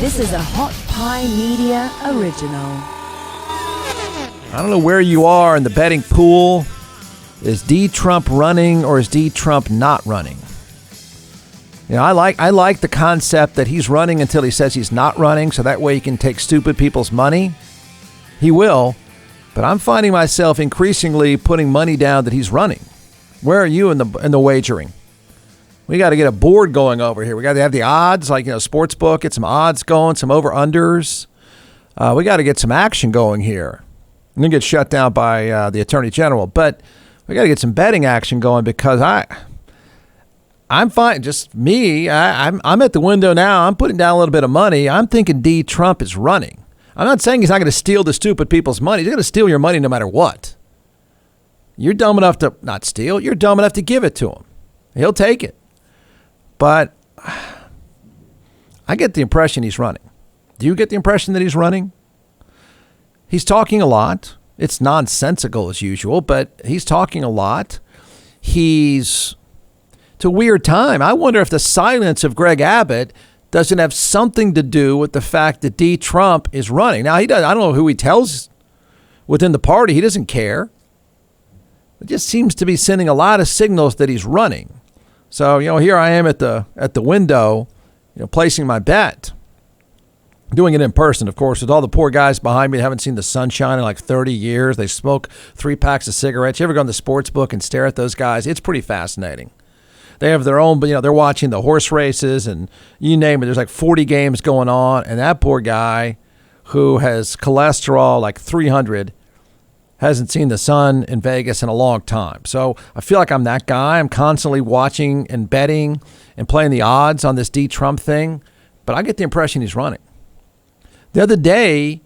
This is a Hot Pie Media original. I don't know where you are in the betting pool. Is D. Trump running or is D. Trump not running? You know, I like the concept that he's running until he says he's not running, so that way he can take stupid people's money. He will, but I'm finding myself increasingly putting money down that he's running. Where are you in the wagering? We got to get a board going over here. We got to have the odds, like, sports book, get some odds going, some over-unders. We got to get some action going here. I'm going to get shut down by the Attorney General, but we got to get some betting action going because I'm fine. Just me. I'm at the window now. I'm putting down a little bit of money. I'm thinking D. Trump is running. I'm not saying he's not going to steal the stupid people's money. He's going to steal your money no matter what. You're dumb enough to not steal. You're dumb enough to give it to him. He'll take it. But I get the impression he's running. Do you get the impression that he's running? He's talking a lot. It's nonsensical as usual, but he's talking a lot. It's a weird time. I wonder if the silence of Greg Abbott doesn't have something to do with the fact that D. Trump is running. Now, I don't know who he tells within the party. He doesn't care. It just seems to be sending a lot of signals that he's running. So, here I am at the window, placing my bet. Doing it in person, of course, with all the poor guys behind me that haven't seen the sunshine in like 30 years. They smoke 3 packs of cigarettes. You ever go in the sports book and stare at those guys? It's pretty fascinating. They have their own, but they're watching the horse races and you name it. There's like 40 games going on. And that poor guy who has cholesterol like 300 hasn't seen the sun in Vegas in a long time. So I feel like I'm that guy. I'm constantly watching and betting and playing the odds on this D. Trump thing. But I get the impression he's running. The other day,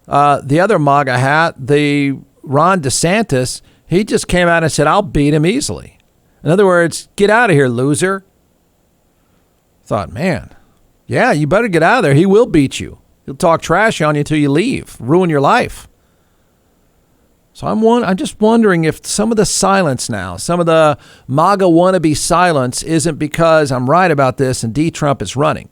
the other MAGA hat, the Ron DeSantis, he just came out and said, I'll beat him easily. In other words, get out of here, loser. Thought, man, yeah, you better get out of there. He will beat you. He'll talk trash on you until you leave, ruin your life. So I'm just wondering if some of the silence now, some of the MAGA wannabe silence isn't because I'm right about this and D. Trump is running.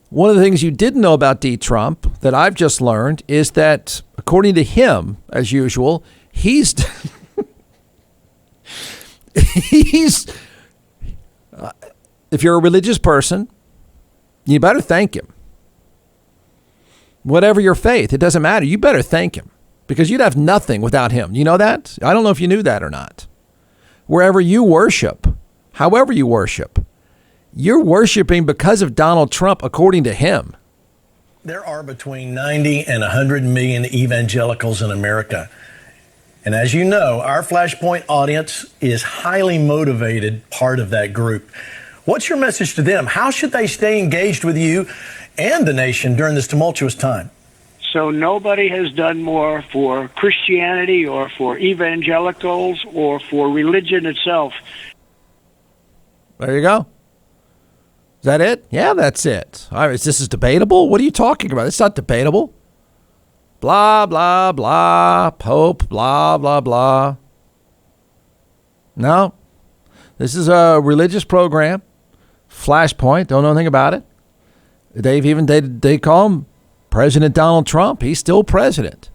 One of the things you didn't know about D. Trump that I've just learned is that, according to him, as usual, he's if you're a religious person, you better thank him. Whatever your faith, it doesn't matter. You better thank him because you'd have nothing without him. You know that? I don't know if you knew that or not. Wherever you worship, however you worship, you're worshiping because of Donald Trump, according to him. There are between 90 and 100 million evangelicals in America. And as you know, our Flashpoint audience is highly motivated part of that group. What's your message to them? How should they stay engaged with you and the nation during this tumultuous time? So nobody has done more for Christianity or for evangelicals or for religion itself. There you go. Is that it? Yeah, that's it. All right, this is debatable? What are you talking about? It's not debatable. Blah, blah, blah. Pope, blah, blah, blah. No. This is a religious program. Flashpoint. Don't know anything about it. They call him President Donald Trump. He's still president.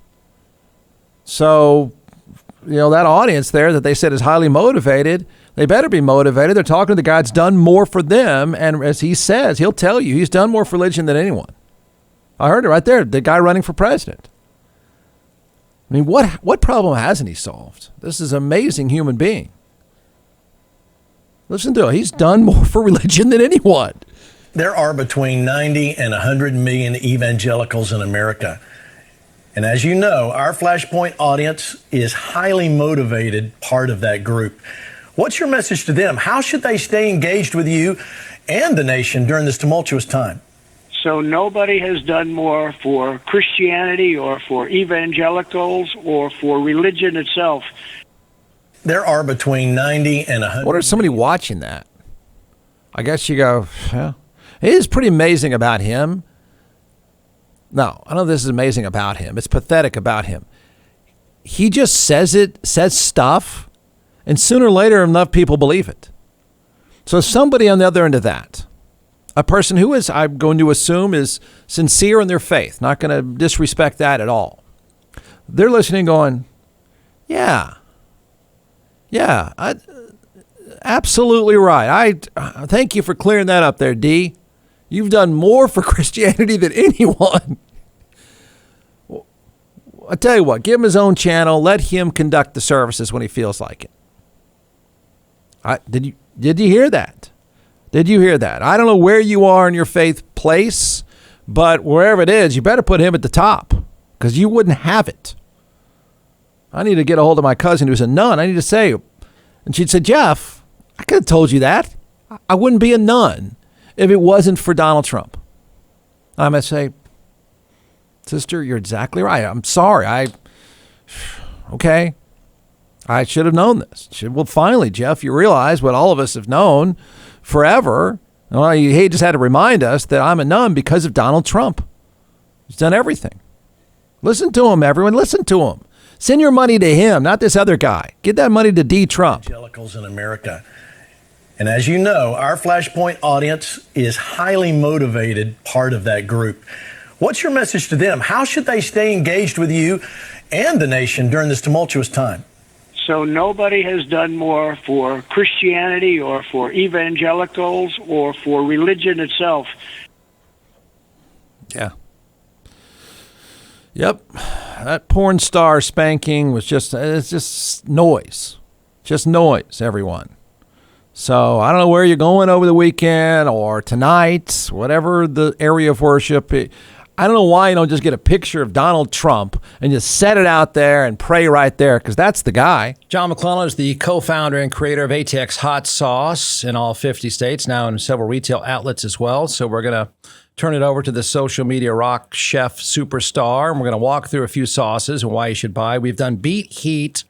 So, that audience there that they said is highly motivated, they better be motivated. They're talking to the guy that's done more for them. And as he says, he'll tell you he's done more for religion than anyone. I heard it right there. The guy running for president. I mean, what problem hasn't he solved? This is an amazing human being. Listen to him. He's done more for religion than anyone. There are between 90 and 100 million evangelicals in America. And as you know, our Flashpoint audience is highly motivated part of that group. What's your message to them? How should they stay engaged with you and the nation during this tumultuous time? So nobody has done more for Christianity or for evangelicals or for religion itself. There are between 90 and 100. What are somebody watching that? I guess you go, yeah. It is pretty amazing about him. No, I don't know if this is amazing about him. It's pathetic about him. He just says stuff, and sooner or later enough people believe it. So somebody on the other end of that, a person who is, I'm going to assume, is sincere in their faith, not going to disrespect that at all. They're listening going, yeah, absolutely right. I thank you for clearing that up there, D. You've done more for Christianity than anyone. I tell you what, give him his own channel. Let him conduct the services when he feels like it. Did you hear that? Did you hear that? I don't know where you are in your faith place, but wherever it is, you better put him at the top because you wouldn't have it. I need to get a hold of my cousin who's a nun. I need to say, and she'd say, Jeff, I could have told you that. I wouldn't be a nun if it wasn't for Donald Trump. I might say, sister, you're exactly right. I'm sorry. Okay. I should have known this. Well, finally, Jeff, you realize what all of us have known forever. Well, he just had to remind us that I'm a nun because of Donald Trump. He's done everything. Listen to him, everyone. Listen to him. Send your money to him, not this other guy. Get that money to D. Trump. Evangelicals in America. And as you know, our Flashpoint audience is highly motivated part of that group. What's your message to them? How should they stay engaged with you and the nation during this tumultuous time? So nobody has done more for Christianity or for evangelicals or for religion itself. Yeah. Yep. That porn star spanking was it's just noise. Just noise, everyone. So I don't know where you're going over the weekend or tonight, whatever the area of worship. I don't know why you don't just get a picture of Donald Trump and just set it out there and pray right there, because that's the guy. John McClellan is the co-founder and creator of ATX Hot Sauce in all 50 states, now in several retail outlets as well. So we're going to turn it over to the social media rock chef superstar, and we're going to walk through a few sauces and why you should buy. We've done beet heat,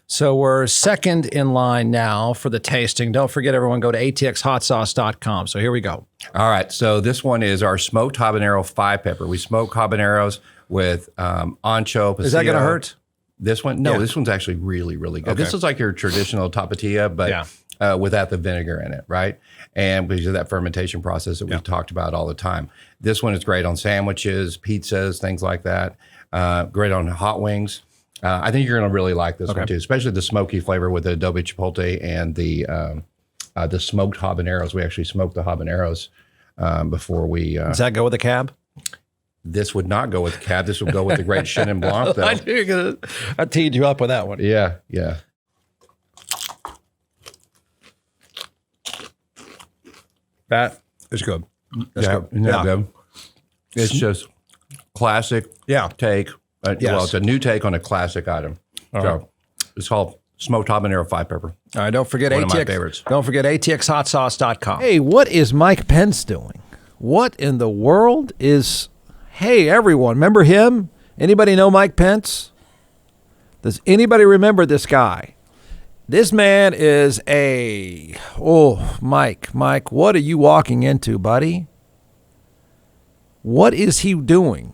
so we're second in line now for the tasting. Don't forget, everyone, go to atxhotsauce.com. So here we go. All right, so this one is our smoked habanero 5-pepper. We smoke habaneros with ancho, Is that going to hurt? This one? No, Yeah. This one's actually really, really good. Okay. This is like your traditional tapatía, but without the vinegar in it, right? And because of that fermentation process that we've talked about all the time. This one is great on sandwiches, pizzas, things like that. Great on hot wings. I think you're going to really like this one too, especially the smoky flavor with the adobe chipotle and the smoked habaneros. We actually smoked the habaneros before we. Does that go with the cab? This would not go with the cab. This would go with the great Chenin Blanc, though. I teed you up with that one. Yeah, yeah. That is good. That's good. Good. It's just classic take. Well, it's a new take on a classic item. So it's called smoked habanero 5-pepper. All right, don't forget One of my ATX. favorites. Don't forget atxhotsauce.com. Hey, what is Mike Pence doing? What in the world is... Hey, everyone, remember him? Anybody know Mike Pence? Does anybody remember this guy? This man is Mike, what are you walking into, buddy? What is he doing?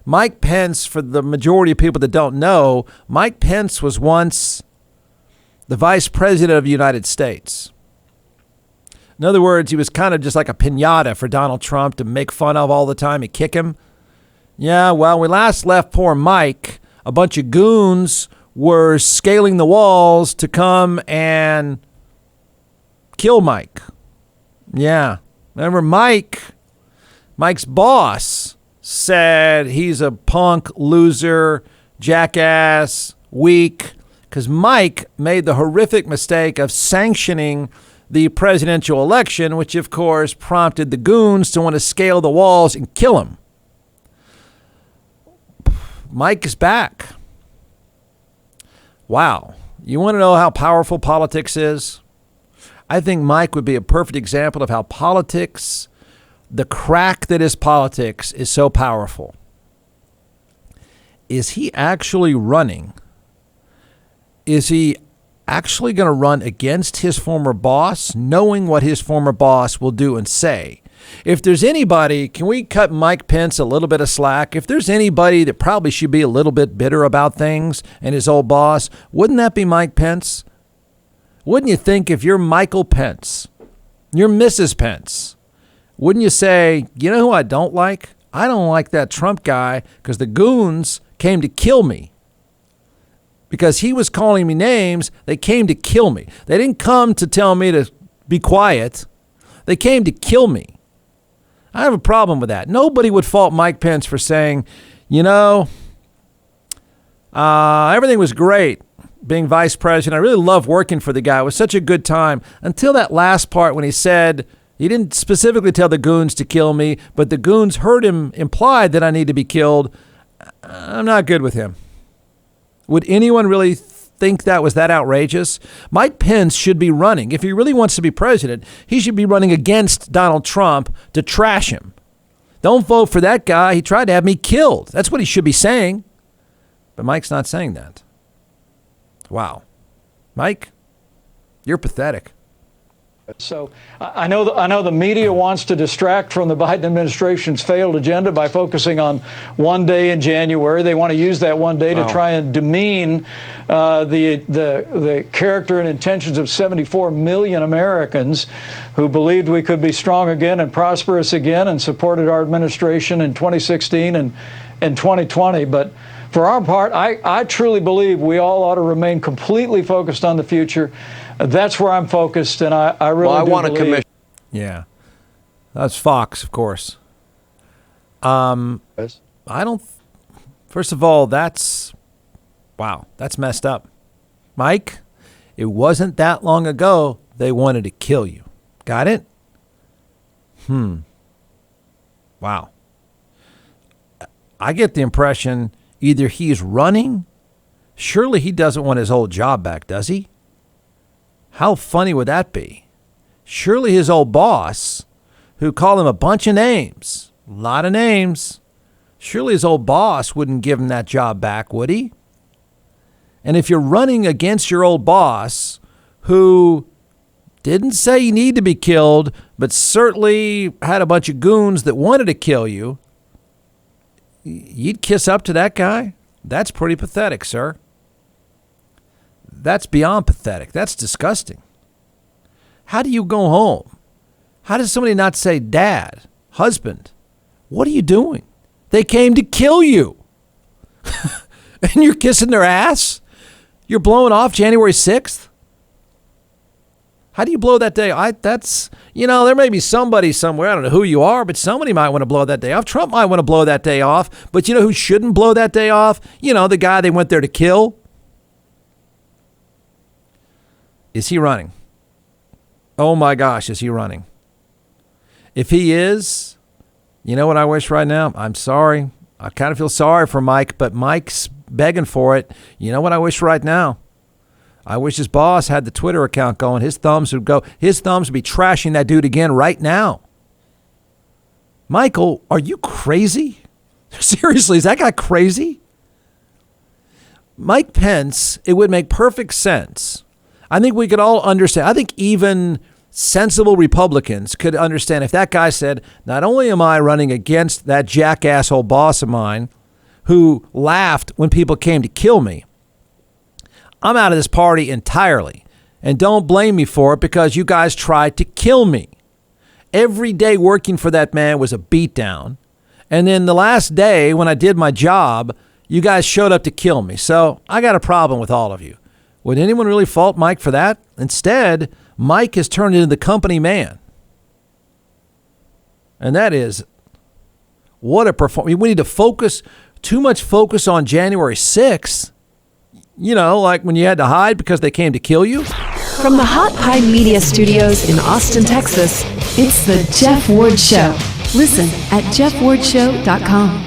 Mike Pence, for the majority of people that don't know, Mike Pence was once the vice president of the United States. In other words, he was kind of just like a piñata for Donald Trump to make fun of all the time and kick him. Yeah, well, when we last left poor Mike, a bunch of goons were scaling the walls to come and kill Mike. Yeah. Remember, Mike's boss said he's a punk, loser, jackass, weak, because Mike made the horrific mistake of sanctioning the presidential election, which, of course, prompted the goons to want to scale the walls and kill him. Mike is back. Wow. You want to know how powerful politics is? I think Mike would be a perfect example of how politics, the crack that is politics, is so powerful. Is he actually running? Is he actually going to run against his former boss, knowing what his former boss will do and say? If there's anybody, can we cut Mike Pence a little bit of slack? If there's anybody that probably should be a little bit bitter about things and his old boss, wouldn't that be Mike Pence? Wouldn't you think if you're Michael Pence, you're Mrs. Pence, wouldn't you say, you know who I don't like? I don't like that Trump guy because the goons came to kill me. Because he was calling me names, they came to kill me. They didn't come to tell me to be quiet. They came to kill me. I have a problem with that. Nobody would fault Mike Pence for saying, you know, everything was great being vice president. I really love working for the guy. It was such a good time until that last part when he said he didn't specifically tell the goons to kill me, but the goons heard him implied that I need to be killed. I'm not good with him. Would anyone really think that was that outrageous? Mike Pence should be running. If he really wants to be president, he should be running against Donald Trump to trash him. Don't vote for that guy. He tried to have me killed. That's what he should be saying. But Mike's not saying that. Wow. Mike, you're pathetic. So I know the media wants to distract from the Biden administration's failed agenda by focusing on one day in January. They want to use that one day to try and demean the character and intentions of 74 million Americans who believed we could be strong again and prosperous again and supported our administration in 2016 and 2020. But for our part, I truly believe we all ought to remain completely focused on the future. That's where I'm focused, and I really do want to commission. Yeah, that's Fox, of course. I don't. First of all, that's messed up, Mike. It wasn't that long ago they wanted to kill you. Got it? Wow. I get the impression either he's running. Surely he doesn't want his old job back, does he? How funny would that be? Surely his old boss, who called him a bunch of names, a lot of names, surely his old boss wouldn't give him that job back, would he? And if you're running against your old boss, who didn't say you need to be killed, but certainly had a bunch of goons that wanted to kill you, you'd kiss up to that guy? That's pretty pathetic, sir. That's beyond pathetic. That's disgusting. How do you go home? How does somebody not say, Dad, husband, what are you doing? They came to kill you. And you're kissing their ass? You're blowing off January 6th? How do you blow that day? There may be somebody somewhere, I don't know who you are, but somebody might want to blow that day off. Trump might want to blow that day off. But you know who shouldn't blow that day off? The guy they went there to kill. Is he running? Oh my gosh, is he running? If he is, you know what I wish right now? I'm sorry. I kind of feel sorry for Mike, but Mike's begging for it. You know what I wish right now? I wish his boss had the Twitter account going. His thumbs would be trashing that dude again right now. Michael, are you crazy? Seriously, is that guy crazy? Mike Pence, it would make perfect sense. I think we could all understand. I think even sensible Republicans could understand if that guy said, not only am I running against that jackass old boss of mine who laughed when people came to kill me, I'm out of this party entirely. And don't blame me for it because you guys tried to kill me. Every day working for that man was a beatdown. And then the last day when I did my job, you guys showed up to kill me. So I got a problem with all of you. Would anyone really fault Mike for that? Instead, Mike has turned into the company man. And that is, what a performance. We need to focus, too much focus on January 6th. Like when you had to hide because they came to kill you. From the Hot Pie Media Studios in Austin, Texas, it's the Jeff Ward Show. Listen at jeffwardshow.com.